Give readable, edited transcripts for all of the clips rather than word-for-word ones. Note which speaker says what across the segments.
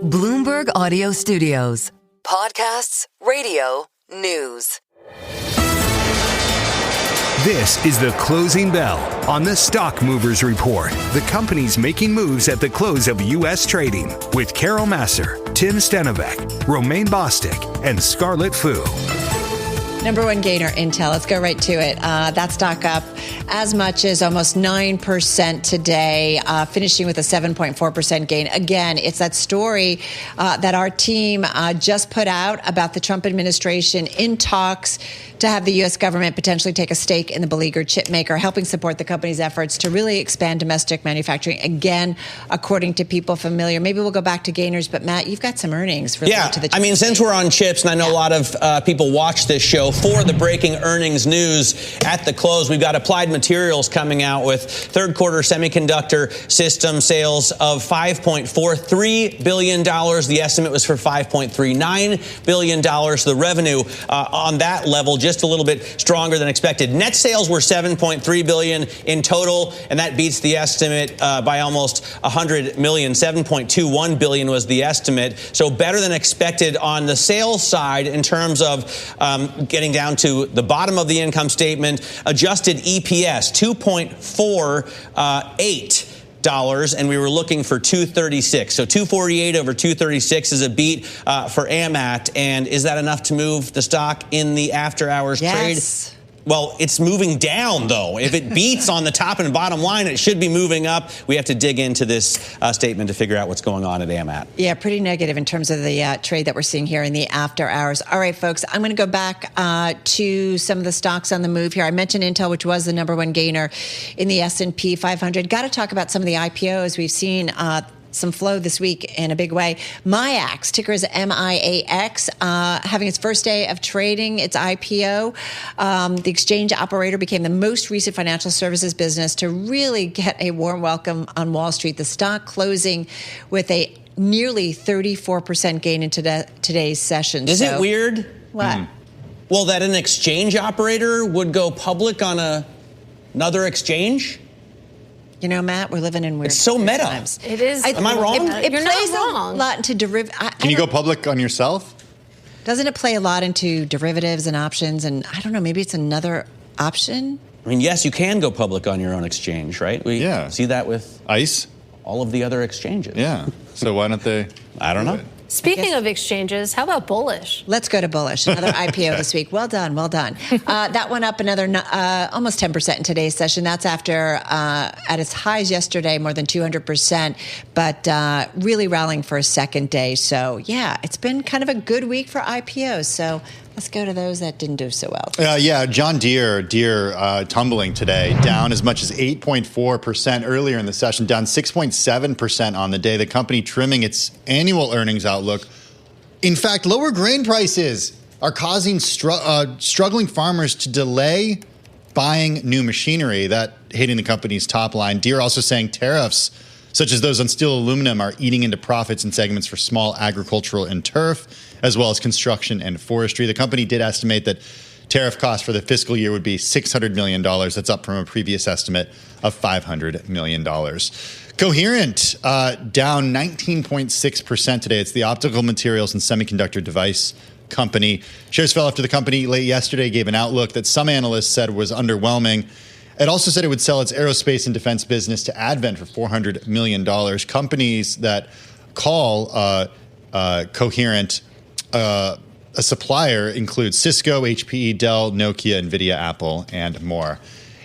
Speaker 1: Bloomberg Audio Studios. Podcasts, radio, news.
Speaker 2: This is the Closing Bell on the Stock Movers Report. The companies making moves at the close of U.S. trading with Carol Massar, Tim Stenovec, Romaine Bostick, and Scarlett Fu.
Speaker 3: Number one gainer, Intel. Let's go right to it. That stock up as much as almost 9% today, finishing with a 7.4% gain. Again, it's that story that our team just put out about the Trump administration in talks to have the U.S. government potentially take a stake in the beleaguered chipmaker, helping support the company's efforts to really expand domestic manufacturing. Again, according to people familiar. Maybe we'll go back to gainers, but Matt, you've got some earnings related to the chip.
Speaker 4: I mean, since we're on chips, and I know a lot of people watch this show for the breaking earnings news at the close, we've got Applied Materials coming out with third quarter semiconductor system sales of $5.43 billion. The estimate was for $5.39 billion. The revenue on that level just a little bit stronger than expected. Net sales were $7.3 billion in total, and that beats the estimate by almost $100 million. $7.21 billion was the estimate. So better than expected on the sales side in terms of getting down to the bottom of the income statement. Adjusted EPS, $2.48. And we were looking for $2.36. So $2.48 over $2.36 is a beat for AMAT. And is that enough to move the stock in the after hours trade? Well, it's moving down, though. If it beats on the top and bottom line, it should be moving up. We have to dig into this statement to figure out what's going on at AMAT. Yeah,
Speaker 3: pretty negative in terms of the trade that we're seeing here in the after hours. All right, folks, I'm going to go back to some of the stocks on the move here. I mentioned Intel, which was the number one gainer in the S&P 500. Got to talk about some of the IPOs. We've seen some flow this week in a big way. MIAX, ticker is MIAX, having its first day of trading, its IPO. The exchange operator became the most recent financial services business to really get a warm welcome on Wall Street. The stock closing with a nearly 34% gain in today's session.
Speaker 4: Is it weird?
Speaker 3: What?
Speaker 4: Well, that an exchange operator would go public on another exchange?
Speaker 3: You know, Matt, we're living in weird
Speaker 4: It's so meta.
Speaker 3: times.
Speaker 5: It is.
Speaker 4: Am I wrong?
Speaker 3: It
Speaker 5: You're
Speaker 3: plays
Speaker 5: not wrong.
Speaker 3: a lot into derivatives.
Speaker 6: Can you go public on yourself?
Speaker 3: Doesn't it play a lot into derivatives and options? And I don't know, maybe it's another option?
Speaker 4: I mean, yes, you can go public on your own exchange, right? We see that with
Speaker 6: ICE,
Speaker 4: all of the other exchanges.
Speaker 6: Yeah. So why don't they?
Speaker 4: I don't know.
Speaker 5: Speaking of exchanges, how about Bullish?
Speaker 3: Let's go to Bullish. Another IPO this week. Well done. Well done. That went up another almost 10% in today's session. That's after at its highs yesterday, more than 200%, but really rallying for a second day. So, yeah, it's been kind of a good week for IPOs. So let's go to those that didn't do so well.
Speaker 6: John Deere tumbling today, down as much as 8.4% earlier in the session, down 6.7% on the day. The company trimming its annual earnings outlook. In fact, lower grain prices are causing struggling farmers to delay buying new machinery. That hitting the company's top line. Deere also saying tariffs, such as those on steel aluminum, are eating into profits in segments for small agricultural and turf, as well as construction and forestry. The company did estimate that tariff costs for the fiscal year would be $600 million. That's up from a previous estimate of $500 million. Coherent, down 19.6% today. It's the optical materials and semiconductor device company. Shares fell after the company late yesterday gave an outlook that some analysts said was underwhelming. It also said it would sell its aerospace and defense business to Advent for $400 million. Companies that call Coherent a supplier include Cisco, HPE, Dell, Nokia, NVIDIA, Apple, and more.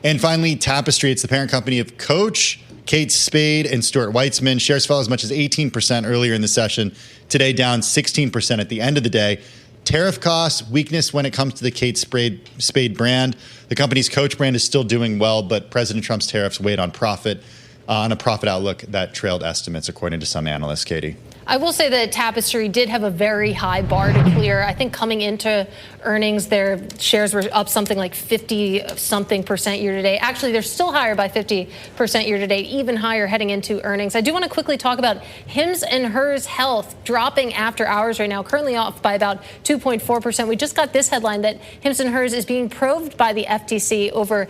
Speaker 6: And finally, Tapestry. It's the parent company of Coach, Kate Spade, and Stuart Weitzman. Shares fell as much as 18% earlier in the session. Today, down 16% at the end of the day. Tariff costs, weakness when it comes to the Kate Spade brand. The company's Coach brand is still doing well, but President Trump's tariffs weighed on profit, on a profit outlook that trailed estimates, according to some analysts. Katie.
Speaker 5: I will say that Tapestry did have a very high bar to clear. I think coming into earnings, their shares were up something like 50-something% year to date. Actually, they're still higher by 50% year to date, even higher heading into earnings. I do want to quickly talk about Hims & Hers Health dropping after hours right now, currently off by about 2.4%. We just got this headline that Hims & Hers is being probed by the FTC over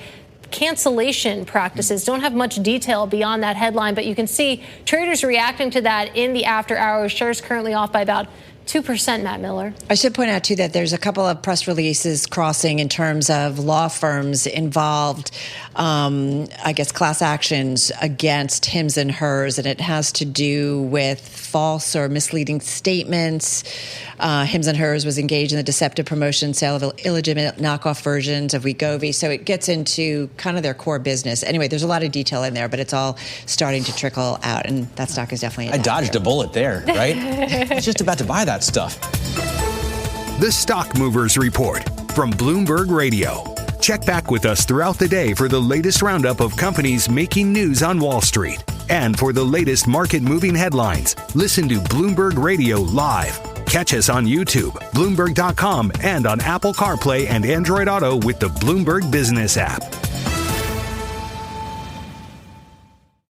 Speaker 5: cancellation practices. Don't have much detail beyond that headline, but you can see traders reacting to that in the after hours. Shares currently off by about 2%, Matt Miller.
Speaker 3: I should point out, too, that there's a couple of press releases crossing in terms of law firms involved, I guess, class actions against Hims and Hers, and it has to do with false or misleading statements. Hims and Hers was engaged in the deceptive promotion, sale of illegitimate knockoff versions of Wegovy, so it gets into kind of their core business. Anyway, there's a lot of detail in there, but it's all starting to trickle out, and that stock is definitely...
Speaker 4: I dodged a bullet there, right? I was just about to buy that stuff.
Speaker 2: The Stock Movers Report from Bloomberg Radio. Check back with us throughout the day for the latest roundup of companies making news on Wall Street. And for the latest market-moving headlines, listen to Bloomberg Radio live. Catch us on YouTube, Bloomberg.com, and on Apple CarPlay and Android Auto with the Bloomberg Business app.